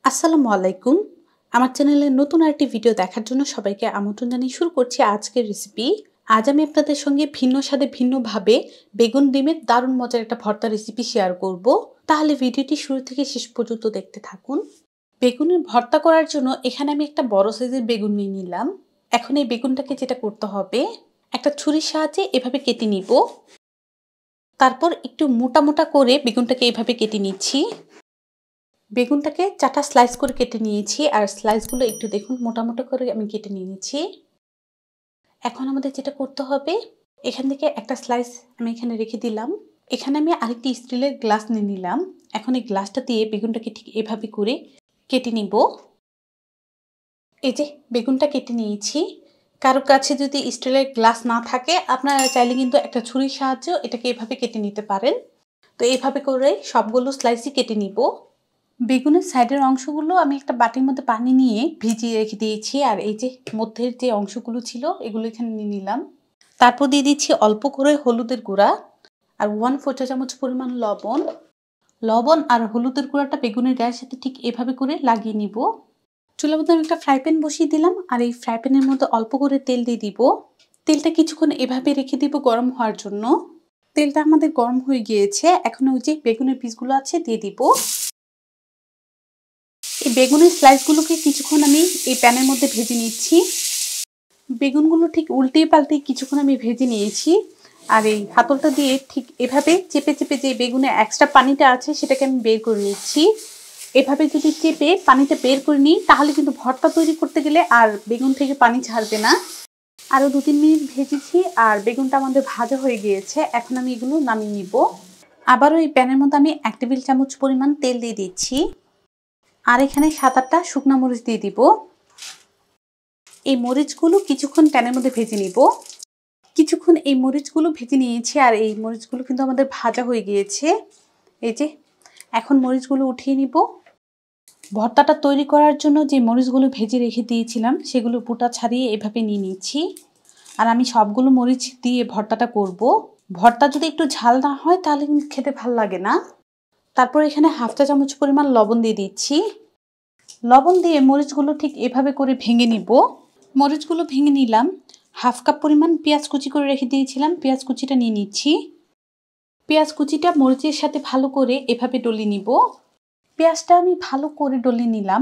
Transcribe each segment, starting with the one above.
আসসালামু আলাইকুম। আমার চ্যানেলে নতুন আরেকটি ভিডিও দেখার জন্য সবাইকে আমন্ত্রণ জানিয়ে শুরু করছি আজকের রেসিপি। আজ আমি আপনাদের সঙ্গে ভিন্ন স্বাদে ভিন্নভাবে বেগুন ডিমের দারুণ মজার একটা ভর্তা রেসিপি শেয়ার করব। তাহলে ভিডিওটি শুরু থেকে শেষ পর্যন্ত দেখতে থাকুন। বেগুনের ভর্তা করার জন্য এখানে আমি একটা বড় সাইজের বেগুন নিয়ে নিলাম। এখন এই বেগুনটাকে যেটা করতে হবে, একটা ছুরির সাহায্যে এভাবে কেটে নিব। তারপর একটু মোটা মোটা করে বেগুনটাকে এভাবে কেটে নিচ্ছি। বেগুনটাকে 4টা স্লাইস করে কেটে নিয়েছি আর স্লাইসগুলো একটু দেখুন মোটা মোটা করে আমি কেটে নিয়েছি। এখন আমাদের যেটা করতে হবে, এখান থেকে একটা স্লাইস আমি এখানে রেখে দিলাম। এখানে আমি আরেকটি স্টিলের গ্লাস নিয়ে নিলাম। এখন এই গ্লাসটা দিয়ে বেগুনটাকে ঠিক এভাবে করে কেটে নিব। এই যে বেগুনটা কেটে নিয়েছি। কারো কাছে যদি স্টিলের গ্লাস না থাকে, আপনারা চাইলে কিন্তু একটা ছুরির সাহায্যে এটাকে এভাবে কেটে নিতে পারেন। তো এইভাবে করে সবগুলো স্লাইসই কেটে নিব। বেগুনের সাইডের অংশগুলো আমি একটা বাটির মধ্যে পানি নিয়ে ভিজিয়ে রেখে দিয়েছি। আর এই যে মধ্যের যে অংশগুলো ছিল এগুলো এখানে নিয়ে নিলাম। তারপর দিয়ে দিচ্ছি অল্প করে হলুদের গুঁড়া আর 1/4 চা চামচ পরিমাণ লবণ। লবণ আর হলুদের গুঁড়াটা বেগুনের গায়ের সাথে ঠিক এভাবে করে লাগিয়ে নিব। চুলার মধ্যে আমি একটা ফ্রাই প্যান বসিয়ে দিলাম আর এই ফ্রাই প্যানের মধ্যে অল্প করে তেল দিয়ে দিব। তেলটা কিছুক্ষণ এভাবে রেখে দিব গরম হওয়ার জন্য। তেলটা আমাদের গরম হয়ে গিয়েছে। এখন ওই যে বেগুনের পিসগুলো আছে দিয়ে দিব। এই বেগুনের স্লাইসগুলোকে কিছুক্ষণ আমি এই প্যানের মধ্যে ভেজে নিচ্ছি। বেগুনগুলো ঠিক উল্টিয়ে পাল্টে কিছুক্ষণ আমি ভেজে নিয়েছি। আর এই হাতলটা দিয়ে ঠিক এভাবে চেপে চেপে যে বেগুনের এক্সট্রা পানিটা আছে সেটাকে আমি বের করে নিচ্ছি। এভাবে যদি চেপে পানিটা বের করে নিই তাহলে কিন্তু ভর্তা তৈরি করতে গেলে আর বেগুন থেকে পানি ছাড়বে না। আরও 2-3 মিনিট ভেজেছি আর বেগুনটা আমাদের ভাজা হয়ে গিয়েছে। এখন আমি এগুলো নামিয়ে নিব। আবারও এই প্যানের মধ্যে আমি 1 টেবিল চামচ পরিমাণ তেল দিয়ে দিচ্ছি। আর এখানে 7-8টা শুকনা মরিচ দিয়ে দিব। এই মরিচগুলো কিছুক্ষণ প্যানের মধ্যে ভেজে নিব। কিছুক্ষণ এই মরিচগুলো ভেজে নিয়েছি আর এই মরিচগুলো কিন্তু আমাদের ভাজা হয়ে গিয়েছে। এই যে এখন মরিচগুলো উঠিয়ে নিব। ভর্তাটা তৈরি করার জন্য যে মরিচগুলো ভেজে রেখে দিয়েছিলাম সেগুলো পুটা ছাড়িয়ে এভাবে নিয়ে নিচ্ছি। আর আমি সবগুলো মরিচ দিয়ে ভর্তাটা করব। ভর্তা যদি একটু ঝাল না হয় তাহলে কিন্তু খেতে ভালো লাগে না। তারপর এখানে 1/2 চা চামচ পরিমাণ লবণ দিয়ে দিচ্ছি। লবণ দিয়ে মরিচগুলো ঠিক এভাবে করে ভেঙে নিব। মরিচগুলো ভেঙে নিলাম। 1/2 কাপ পরিমাণ পেঁয়াজ কুচি করে রেখে দিয়েছিলাম, পেঁয়াজ কুচিটা নিয়ে নিচ্ছি। পেঁয়াজ কুচিটা মরিচের সাথে ভালো করে এভাবে ডলে নিব। পেঁয়াজটা আমি ভালো করে ডলে নিলাম।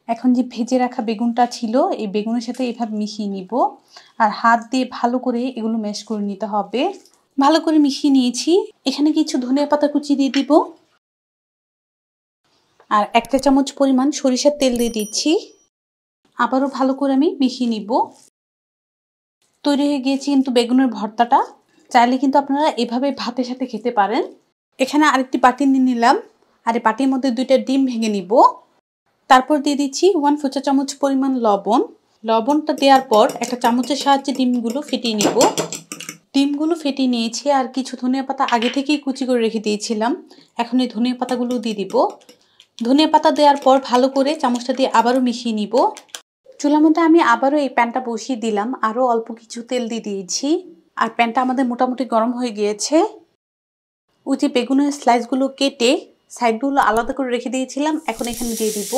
এখন যে ভেজে রাখা বেগুনটা ছিল এই বেগুনের সাথে এভাবে মিশিয়ে নিব। আর হাত দিয়ে ভালো করে এগুলো ম্যাশ করে নিতে হবে। ভালো করে মিশিয়ে নিয়েছি। এখানে কিছু ধনিয়া পাতা কুচি দিয়ে দিব। আর 1 চা চামচ পরিমাণ সরিষার তেল দিয়ে দিচ্ছি। আবারও ভালো করে আমি মিশিয়ে নিব। তৈরি হয়ে গিয়েছে কিন্তু বেগুনের ভর্তাটা। চাইলে কিন্তু আপনারা এভাবে ভাতের সাথে খেতে পারেন। এখানে আরেকটি বাটি নিয়ে নিলাম আর এই বাটির মধ্যে 2টা ডিম ভেঙে নিব। তারপর দিয়ে দিচ্ছি 1/4 চা চামচ পরিমাণ লবণ। লবণটা দেওয়ার পর একটা চামচের সাহায্যে ডিমগুলো ফেটিয়ে নিব। ডিমগুলো ফেটিয়ে নিয়েছি আর কিছু ধনিয়া পাতা আগে থেকেই কুচি করে রেখে দিয়েছিলাম। এখন এই ধনিয়া পাতাগুলো দিয়ে দিব। ধনিয়া পাতা দেওয়ার পর ভালো করে চামচটা দিয়ে আবারও মিশিয়ে নিব। চুলার মধ্যে আমি আবারও এই প্যানটা বসিয়ে দিলাম। আরও অল্প কিছু তেল দিয়ে দিয়েছি আর প্যানটা আমাদের মোটামুটি গরম হয়ে গিয়েছে। ওই যে বেগুনের স্লাইসগুলো কেটে সাইডগুলো আলাদা করে রেখে দিয়েছিলাম এখন এখানে দিয়ে দিব।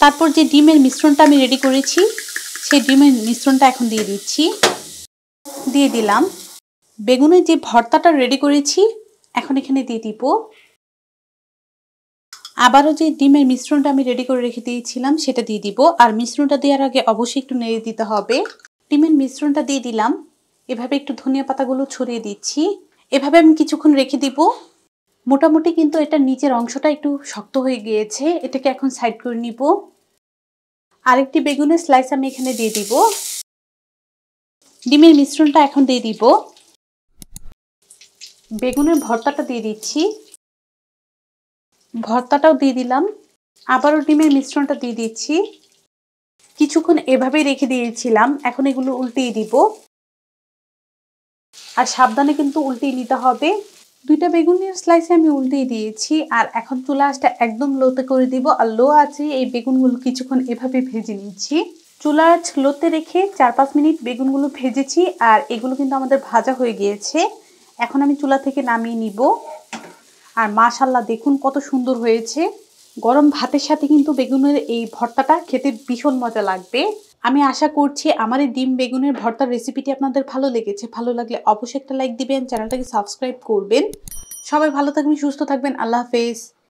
তারপর যে ডিমের মিশ্রণটা আমি রেডি করেছি সেই ডিমের মিশ্রণটা এখন দিয়ে দিচ্ছি। দিয়ে দিলাম। বেগুনের যে ভর্তাটা রেডি করেছি এখন এখানে দিয়ে দিব। আবারও যে ডিমের মিশ্রণটা আমি রেডি করে রেখে দিয়েছিলাম সেটা দিয়ে দিব। আর মিশ্রণটা দেওয়ার আগে অবশ্যই একটু নেড়ে দিতে হবে। ডিমের মিশ্রণটা দিয়ে দিলাম। এভাবে একটু ধনিয়া পাতাগুলো ছড়িয়ে দিচ্ছি। এভাবে আমি কিছুক্ষণ রেখে দিব। মোটামুটি কিন্তু এটা নিচের অংশটা একটু শক্ত হয়ে গিয়েছে। এটাকে এখন সাইড করে নিব। আরেকটি বেগুনের স্লাইস আমি এখানে দিয়ে দিব। ডিমের মিশ্রণটা এখন দিয়ে দিব। বেগুনের ভর্তাটা দিয়ে দিচ্ছি। ভর্তাটাও দিয়ে দিলাম। আবারও ডিমের মিশ্রণটা দিয়ে দিচ্ছি। কিছুক্ষণ এভাবেই রেখে দিয়েছিলাম। এখন এগুলো উল্টিয়ে দিব। আর সাবধানে কিন্তু উল্টিয়ে নিতে হবে। 2টা বেগুনের স্লাইসে আমি উল্টিয়ে দিয়েছি আর এখন চুলা আঁচটা একদম লোতে করে দিব। আর লো আছে এই বেগুনগুলো কিছুক্ষণ এভাবে ভেজে নিচ্ছি। চুলা আঁচ লোতে রেখে 4-5 মিনিট বেগুনগুলো ভেজেছি আর এগুলো কিন্তু আমাদের ভাজা হয়ে গিয়েছে। এখন আমি চুলা থেকে নামিয়ে নিব। আর মাশাআল্লাহ দেখুন কত সুন্দর হয়েছে। গরম ভাতের সাথে কিন্তু বেগুনের এই ভর্তাটা খেতে ভীষণ মজা লাগবে। আমি আশা করছি আমার এই ডিম বেগুনের ভর্তার রেসিপিটি আপনাদের ভালো লেগেছে। ভালো লাগলে অবশ্যই একটা লাইক দিবেন, চ্যানেলটাকে সাবস্ক্রাইব করবেন। সবাই ভালো থাকবেন, সুস্থ থাকবেন। আল্লাহ হাফেজ।